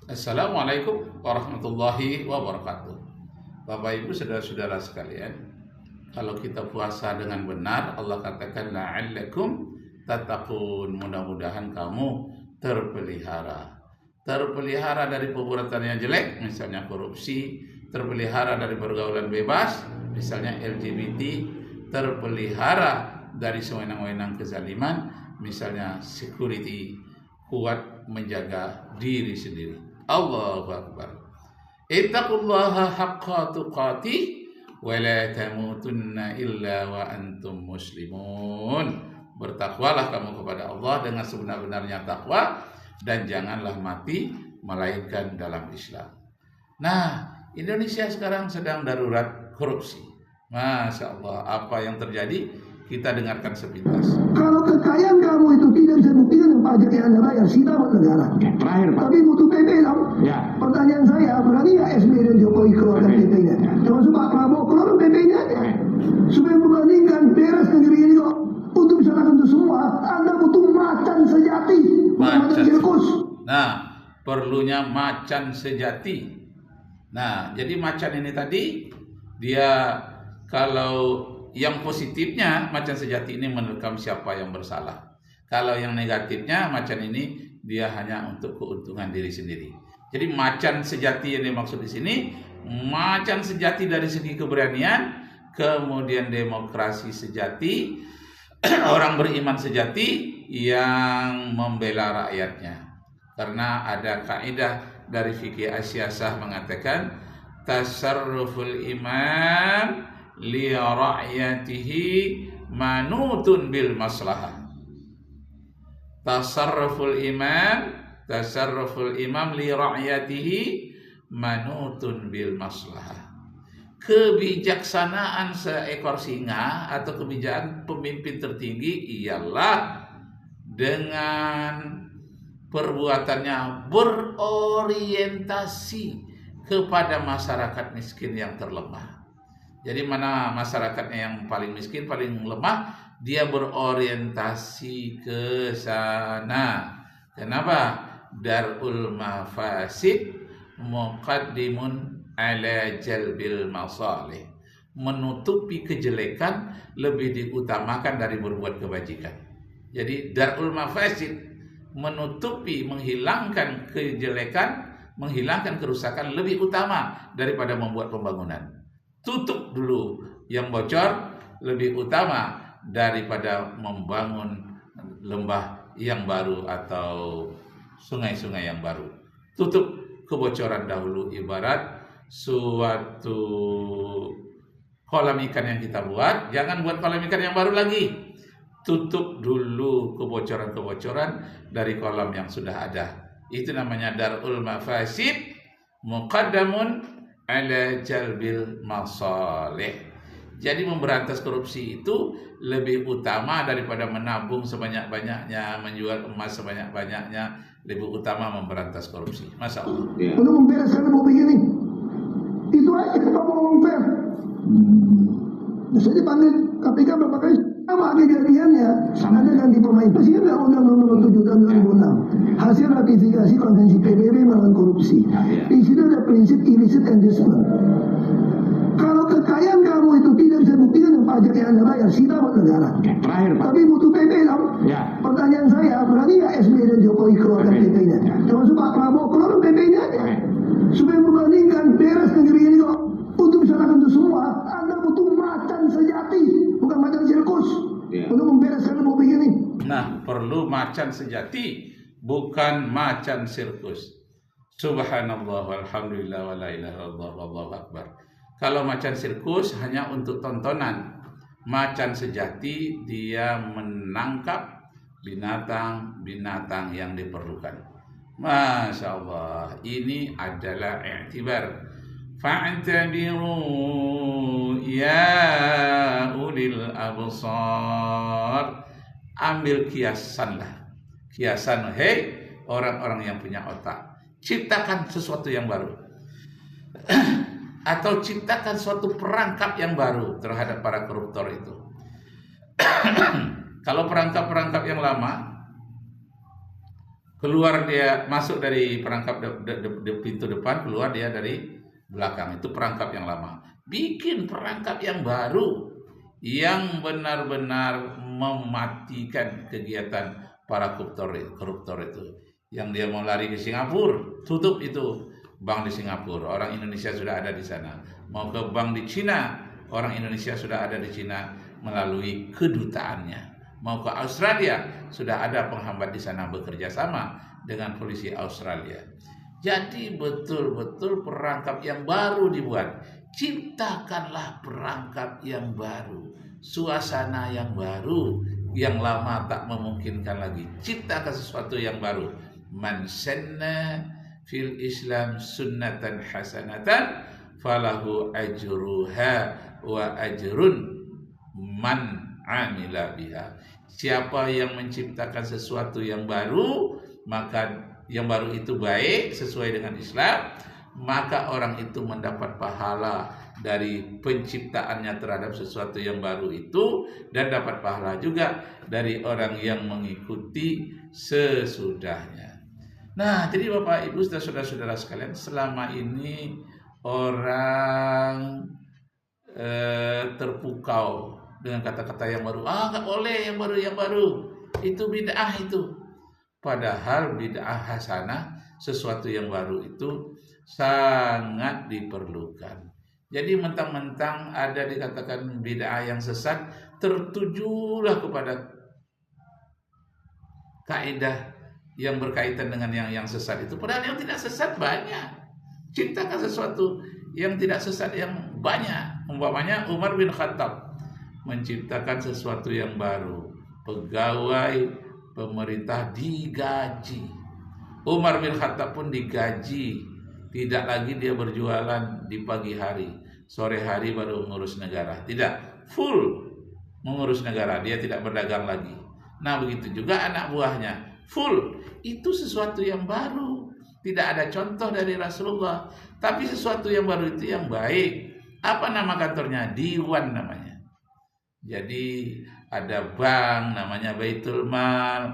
Assalamualaikum warahmatullahi wabarakatuh. Bapak Ibu saudara-saudara sekalian, kalau kita puasa dengan benar, Allah katakan la'allakum tattaqun, mudah-mudahan kamu terpelihara. Terpelihara dari perbuatan yang jelek, misalnya korupsi, terpelihara dari pergaulan bebas, misalnya LGBT, terpelihara dari sewenang-wenang kezaliman, misalnya security, kuat menjaga diri sendiri. Allahu Akbar. Ittaqullaha haqqa tuqatih wa la tamutunna illa wa antum muslimun. Bertakwalah kamu kepada Allah dengan sebenar-benarnya takwa dan janganlah mati melainkan dalam Islam. Nah, Indonesia sekarang sedang darurat korupsi. Masya Allah, apa yang terjadi? Kita dengarkan sepintas. Kalau kekayaan kamu itu tidak bisa buktikan dengan pajak yang Anda bayar, sita buat negara. Terakhir, Pak. Tapi butuh PP dong. Ya. Pertanyaan saya, berani nggak SBY dan Jokowi keluarkan PP-nya? Termasuk Pak Prabowo keluarkan PP-nya aja. Supaya membandingkan beres negeri ini kok. Untuk bisa lakukan itu semua, Anda butuh macan sejati, bukan macan sirkus. Nah, perlunya macan sejati. Nah, jadi macan ini tadi, dia kalau yang positifnya macan sejati ini menerkam siapa yang bersalah. Kalau yang negatifnya macan ini dia hanya untuk keuntungan diri sendiri. Jadi macan sejati yang dimaksud di sini macan sejati dari segi keberanian, kemudian demokrasi sejati, orang beriman sejati yang membela rakyatnya. Karena ada kaidah dari fikih Asyasah mengatakan tasarruful imam li ra'yatihi manutun bil maslahah. Tasarruful imam li ra'yatihi manutun bil maslahah. Kebijaksanaan seekor singa atau kebijakan pemimpin tertinggi ialah dengan perbuatannya berorientasi kepada masyarakat miskin yang terlemah. Jadi mana masyarakatnya yang paling miskin, paling lemah, dia berorientasi ke sana. Kenapa? Darul mafasid muqaddimun ala jalbil masalih. Menutupi kejelekan lebih diutamakan dari berbuat kebajikan. Jadi darul mafasid, menutupi, menghilangkan kejelekan, menghilangkan kerusakan lebih utama daripada membuat pembangunan. Tutup dulu yang bocor lebih utama daripada membangun lembah yang baru atau sungai-sungai yang baru. Tutup kebocoran dahulu, ibarat suatu kolam ikan yang kita buat, jangan buat kolam ikan yang baru lagi. Tutup dulu kebocoran-kebocoran dari kolam yang sudah ada. Itu namanya darul mafasid muqaddamun ala jalbil masalih. Jadi memberantas korupsi itu lebih utama daripada menabung sebanyak-banyaknya, menjual emas sebanyak-banyaknya, lebih utama memberantas korupsi. Masya Allah. Untuk membereskan mobil ini, itu aja ngomong fair. Saya dipanggil KPK berapa kali sama kejadiannya. Ada ganti pemain. Masih ada Undang-Undang Nomor 7 tahun 2006. Hasil ratifikasi Konvensi PBB melawan korupsi. Di situ ada prinsip illicit inducement. Kalau kekayaan kamu itu tidak bisa buktikan dengan pajak yang Anda bayar, sita buat negara. Terakhir, Pak. Tapi butuh PP dong. Ya. Pertanyaan saya, berani nggak SBY dan Jokowi keluarkan PP-nya? Termasuk Pak Prabowo keluarkan PP-nya aja. Supaya membandingkan beres negeri ini kok. Untuk bisa lakukan itu semua, Anda butuh macan sejati, bukan macan sirkus. Untuk membereskan mobil ini. Nah, perlu macan sejati, bukan macan sirkus. Subhanallah walhamdulillah wa la ilaha illallah wallahu akbar. Kalau macan sirkus hanya untuk tontonan. Macan sejati dia menangkap binatang-binatang yang diperlukan. Masya Allah, ini adalah i'tibar. Fa'tabiru ya ulil absar. Ambil kiasanlah. Kiasan, hei orang-orang yang punya otak. Ciptakan sesuatu yang baru. Atau ciptakan suatu perangkap yang baru terhadap para koruptor itu. Kalau perangkap-perangkap yang lama, Keluar dia masuk dari perangkap pintu depan, keluar dia dari belakang. Itu perangkap yang lama. Bikin perangkap yang baru yang benar-benar mematikan kegiatan para koruptor itu. Yang dia mau lari ke Singapura, tutup itu bank di Singapura, orang Indonesia sudah ada di sana. Mau ke bank di Cina, orang Indonesia sudah ada di Cina melalui kedutaannya. Mau ke Australia, sudah ada penghambat di sana bekerja sama dengan polisi Australia. Jadi betul-betul perangkap yang baru dibuat. Ciptakanlah perangkap yang baru, suasana yang baru, yang lama tak memungkinkan lagi. Ciptakan sesuatu yang baru. Man sanna fil Islam sunnatan hasanatan falahu ajruha wa ajrun man amila biha. Siapa yang menciptakan sesuatu yang baru, maka yang baru itu baik sesuai dengan Islam, maka orang itu mendapat pahala dari penciptaannya terhadap sesuatu yang baru itu, dan dapat pahala juga dari orang yang mengikuti sesudahnya. Nah, jadi Bapak Ibu dan saudara-saudara sekalian, selama ini orang terpukau dengan kata-kata yang baru. Nggak boleh yang baru. Itu bid'ah itu. Padahal bid'ah hasanah, sesuatu yang baru itu sangat diperlukan. Jadi mentang-mentang ada dikatakan bid'ah yang sesat, tertujulah kepada kaidah yang berkaitan dengan yang sesat itu. Padahal yang tidak sesat banyak. Ciptakan sesuatu yang tidak sesat yang banyak. Umpamanya Umar bin Khattab menciptakan sesuatu yang baru. Pegawai pemerintah digaji. Umar bin Khattab pun digaji. Tidak lagi dia berjualan di pagi hari, sore hari baru mengurus negara. Tidak, full mengurus negara. Dia tidak berdagang lagi. Nah, begitu juga anak buahnya, full. Itu sesuatu yang baru. Tidak ada contoh dari Rasulullah. Tapi sesuatu yang baru itu yang baik. Apa nama kantornya? Diwan namanya. Jadi ada bank namanya Baitul Mal,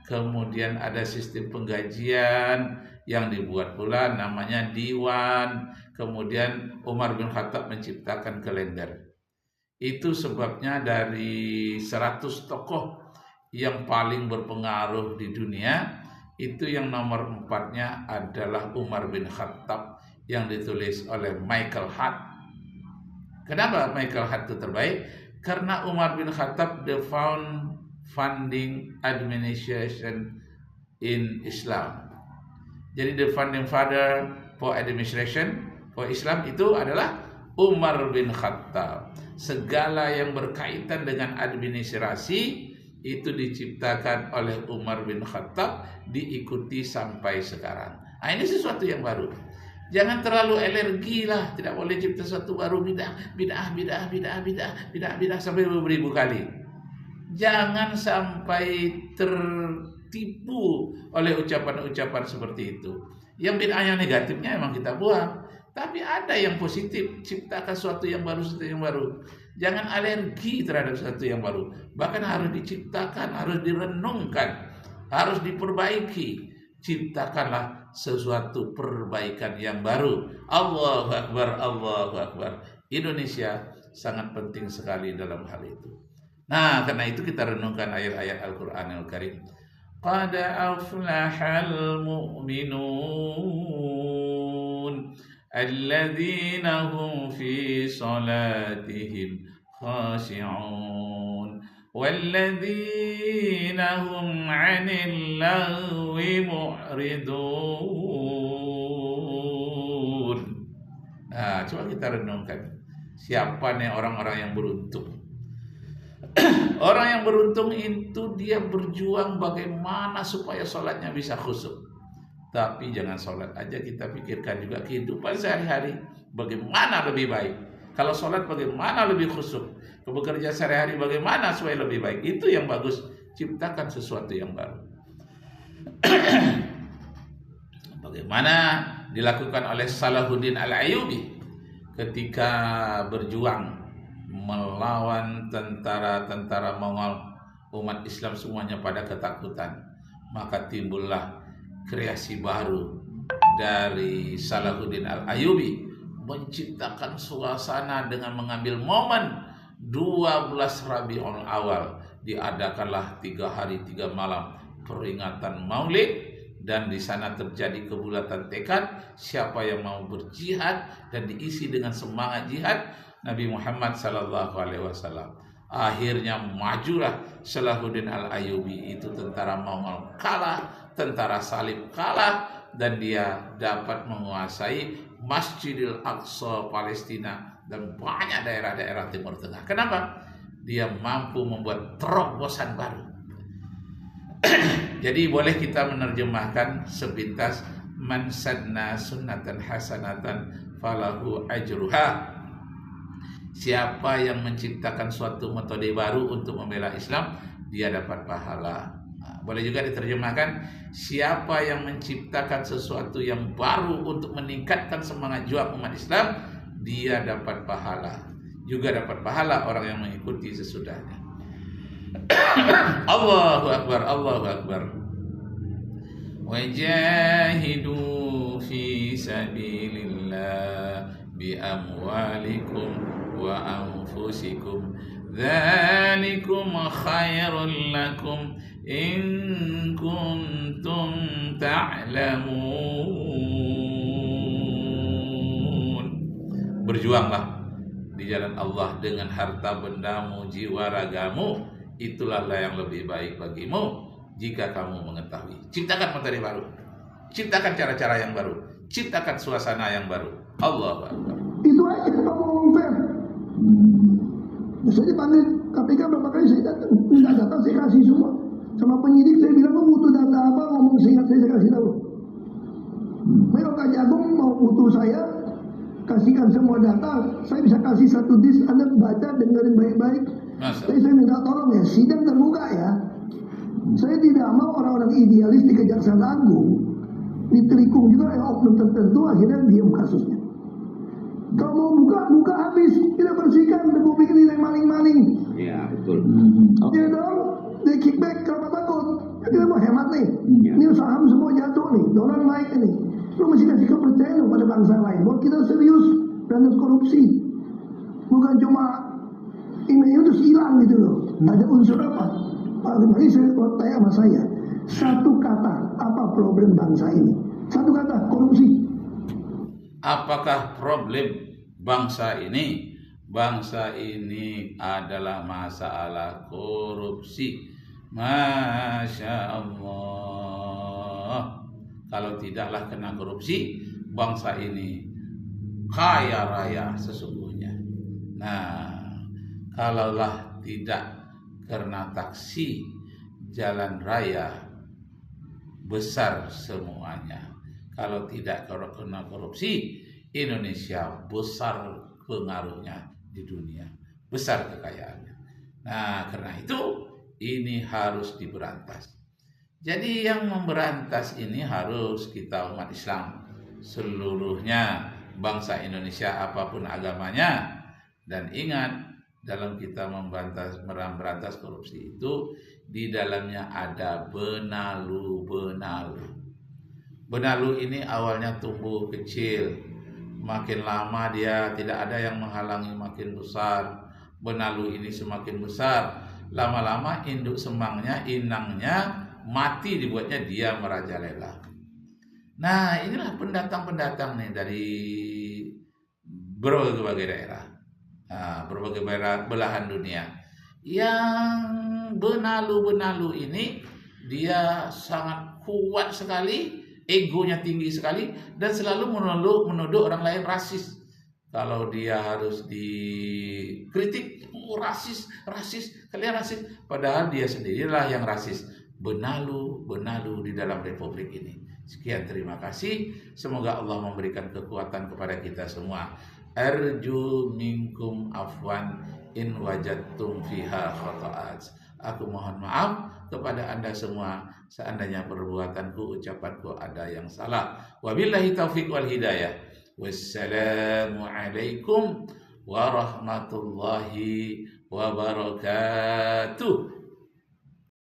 kemudian ada sistem penggajian yang dibuat pula namanya Diwan. Kemudian Umar bin Khattab menciptakan kalender. Itu sebabnya dari 100 tokoh yang paling berpengaruh di dunia, itu yang nomor 4-nya adalah Umar bin Khattab yang ditulis oleh Michael Hart. Kenapa Michael Hart itu terbaik? Karena Umar bin Khattab the founding administration in Islam. Jadi the founding father for administration for Islam itu adalah Umar bin Khattab. Segala yang berkaitan dengan administrasi itu diciptakan oleh Umar bin Khattab, diikuti sampai sekarang. Nah, ini sesuatu yang baru. Jangan terlalu alergi lah, tidak boleh cipta sesuatu baru, bid'ah sampai beribu kali. Jangan sampai tertipu oleh ucapan-ucapan seperti itu. Yang bid'ah yang negatifnya memang kita buang, tapi ada yang positif, ciptakan sesuatu yang baru, Jangan alergi terhadap sesuatu yang baru. Bahkan harus diciptakan, harus direnungkan, harus diperbaiki. Ciptakanlah sesuatu perbaikan yang baru. Allahu Akbar, Allahu Akbar. Indonesia sangat penting sekali dalam hal itu. Nah, karena itu kita renungkan ayat-ayat Al-Qur'anul Karim. Qad aflahal mu'minun alladzina hum fi salatihim khashi'un walladzina hum 'anil lagwi mu'ridun. Nah, coba kita renungkan. Siapa nih orang-orang yang beruntung? Orang yang beruntung itu dia berjuang bagaimana supaya sholatnya bisa khusyuk. Tapi jangan sholat aja, kita pikirkan juga kehidupan sehari-hari bagaimana lebih baik. Kalau sholat bagaimana lebih khusyuk, bekerja sehari-hari bagaimana supaya lebih baik. Itu yang bagus. Ciptakan sesuatu yang baru. Bagaimana dilakukan oleh Salahuddin Al-Ayyubi ketika berjuang melawan tentara-tentara Mongol. Umat Islam semuanya pada ketakutan. Maka timbullah kreasi baru dari Salahuddin Al-Ayyubi, menciptakan suasana dengan mengambil momen 12 Rabiul Awal. Diadakanlah 3 hari 3 malam peringatan Maulid, dan di sana terjadi kebulatan tekad siapa yang mau berjihad, dan diisi dengan semangat jihad Nabi Muhammad sallallahu alaihi wasallam. Akhirnya majulah Salahuddin Al-Ayyubi, itu tentara Mongol kalah, tentara salib kalah, dan dia dapat menguasai Masjidil Aqsa Palestina dan banyak daerah-daerah Timur Tengah. Kenapa? Dia mampu membuat terobosan baru. Jadi boleh kita menerjemahkan sepintas, man sanna sunnatan hasanatan falahu ajruha. Siapa yang menciptakan suatu metode baru untuk membela Islam, dia dapat pahala. Boleh juga diterjemahkan, siapa yang menciptakan sesuatu yang baru untuk meningkatkan semangat juang umat Islam, dia dapat pahala. Juga dapat pahala orang yang mengikuti sesudahnya. Allahu Akbar, Allahu Akbar. Wajahidu fi sabilillah bi amwalikum wa anfusikum dzalikum khairul lakum in kuntum ta'lamun. Berjuanglah di jalan Allah dengan harta bendamu, jiwa ragamu, itulah yang lebih baik bagimu jika kamu mengetahui. Ciptakan materi baru, ciptakan cara-cara yang baru, ciptakan suasana yang baru. Allahu Akbar. Itu aja kita ngomong fair. Saya dipanggil KPK berapa kali, saya datang, minta data saya kasih semua. Sama penyidik saya bilang, mau butuh data apa, ngomong singkat saya kasih tahu. Kalau Kak Jagung mau butuh saya, kasihkan semua data, saya bisa kasih satu disk, Anda baca, dengerin baik-baik. Tapi saya minta tolong ya, sidang terbuka ya. Saya tidak mau orang-orang idealis di Kejaksaan Agung ditelikung juga yang oknum tertentu, akhirnya diam kasusnya. Kalau mau buka habis, kita bersihkan, Republik ini maling-maling. Iya, betul. Ya dong, they kick back, kenapa takut? Kita mau hemat nih. Ini saham semua jatuh nih, dolar naik ini. Lu mesti kasih kepercayaan pada bangsa lain bahwa kita serius berantas korupsi. Bukan cuma email terus hilang gitu loh. Ada unsur apa? Pak Limani saya tanya sama saya, satu kata, apa problem bangsa ini? Satu kata, korupsi. Apakah problem bangsa ini? Bangsa ini adalah masalah korupsi. Masya Allah. Kalau tidaklah kena korupsi, bangsa ini kaya raya sesungguhnya. Nah, kalaulah tidak karena taksi jalan raya besar semuanya. Kalau tidak kena korupsi, Indonesia besar pengaruhnya di dunia, besar kekayaannya. Nah, karena itu ini harus diberantas. Jadi yang memberantas ini harus kita umat Islam seluruhnya, bangsa Indonesia apapun agamanya. Dan ingat, dalam kita memberantas korupsi itu, di dalamnya ada benalu-benalu. Benalu ini awalnya tumbuh kecil, makin lama dia tidak ada yang menghalangi, makin besar. Benalu ini semakin besar, lama-lama induk semangnya, inangnya mati, dibuatnya dia merajalela. Nah, inilah pendatang-pendatang nih dari berbagai daerah, berbagai belahan dunia. Yang benalu-benalu ini dia sangat kuat sekali, egonya tinggi sekali, dan selalu menuduh orang lain rasis. Kalau dia harus dikritik, rasis, kalian rasis, padahal dia sendirilah yang rasis. Benalu di dalam republik ini. Sekian, terima kasih. Semoga Allah memberikan kekuatan kepada kita semua. Arju minkum afwan in wajadtum fiha khata'at. Aku mohon maaf kepada Anda semua seandainya perbuatanku, ucapanku ada yang salah. Wabillahi taufiq wal hidayah. Wassalamu alaikum warahmatullahi wabarakatuh.